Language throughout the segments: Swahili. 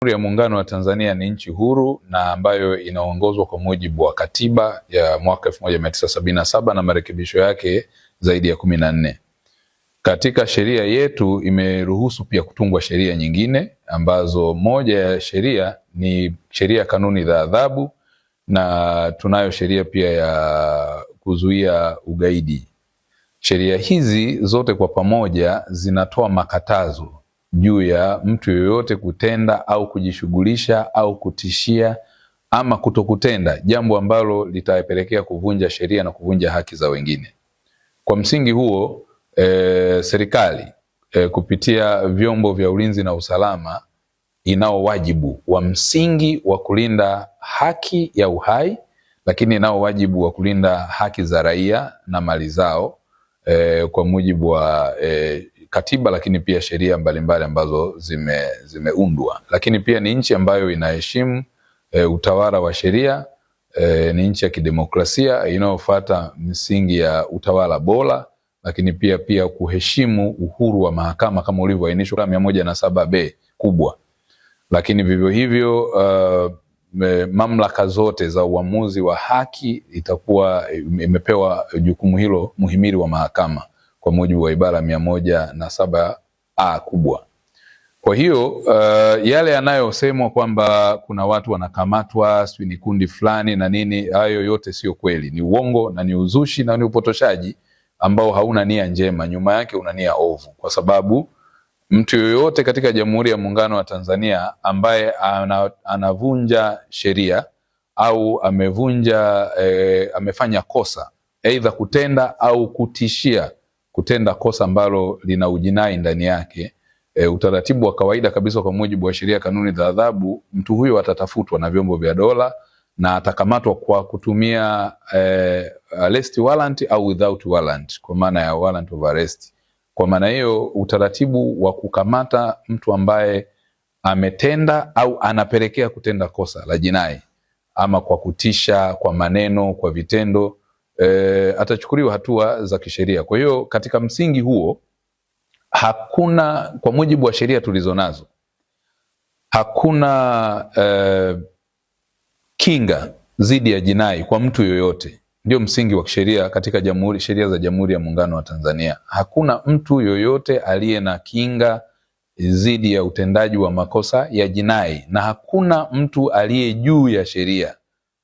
Jamhuri ya Muungano wa Tanzania ni nchi huru na ambayo inaongozwa kwa mujibu wa katiba ya mwaka 1977 na marekebisho yake zaidi ya 14. Katika sheria yetu imeruhusu pia kutungwa sheria nyingine ambazo moja ya sheria ni sheria kanuni za adhabu, na tunayo sheria pia ya kuzuia ugaidi. Sheria hizi zote kwa pamoja zinatoa makatazo juu ya mtu yoyote kutenda au kujishughulisha au kutishia ama kutokutenda jambo ambalo litapelekea kuvunja sheria na kuvunja haki za wengine. Kwa msingi huo serikali kupitia vyombo vya ulinzi na usalama inao wajibu wa msingi wa kulinda haki ya uhai, lakini inao wajibu wa kulinda haki za raia na mali zao kwa mujibu wa katiba, lakini pia sheria mbalimbali ambazo zimeundwa. Lakini pia ni nchi ambayo inaheshimu utawala wa sheria, ni nchi ya kidemokrasia inayofuata misingi ya utawala bora, lakini pia kuheshimu uhuru wa mahakama kama ulivyoainishwa 107B kubwa. Lakini vivyo hivyo mamlaka zote za uamuzi wa haki itakuwa imepewa jukumu hilo muhimili wa mahakama kwa mujibu wa ibara 107A kubwa. Kwa hiyo yale yanayosemwa kwamba kuna watu wanakamatwa, sio ni kundi fulani na nini, hayo yote sio kweli, ni uongo na ni uzushi na ni upotoshaji ambao hauna nia njema, nyuma yake una nia ovu, kwa sababu mtu yoyote katika Jamhuri ya Muungano wa Tanzania ambaye anavunja sheria au amefanya kosa, aidha kutenda au kutishia kutenda kosa ambalo lina ujinai ndani yake, utaratibu wa kawaida kabisa kwa mujibu wa sheria kanuni za adhabu, mtu huyo atatafutwa na vyombo vya dola na atakamatwa kwa kutumia arrest warrant au without warrant, kwa maana ya warrant of arrest. Kwa maana hiyo utaratibu wa kukamata mtu ambaye ametenda au anapelekea kutenda kosa la jinai, ama kwa kutisha, kwa maneno, kwa vitendo, atachukuliwa hatua za kisheria. Kwa hiyo katika msingi huo hakuna, kwa mujibu wa sheria tulizonazo, hakuna kinga dhidi ya jinai kwa mtu yoyote. Ndio msingi wa sheria katika sheria za Jamhuri ya Muungano wa Tanzania. Hakuna mtu yoyote aliye na kinga dhidi ya utendaji wa makosa ya jinai, na hakuna mtu aliye juu ya sheria.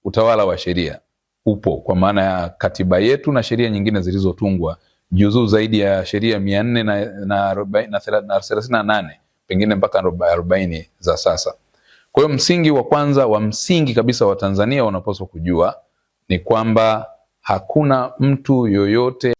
Utawala wa sheria upo kwa maana ya katiba yetu na sheria nyingine zilizotungwa, juzuu zaidi ya sheria 438 pengine mpaka 40 za sasa. Kwa hiyo msingi wa kwanza wa msingi kabisa wa Tanzania wanapaswa kujua ni kwamba hakuna mtu yoyote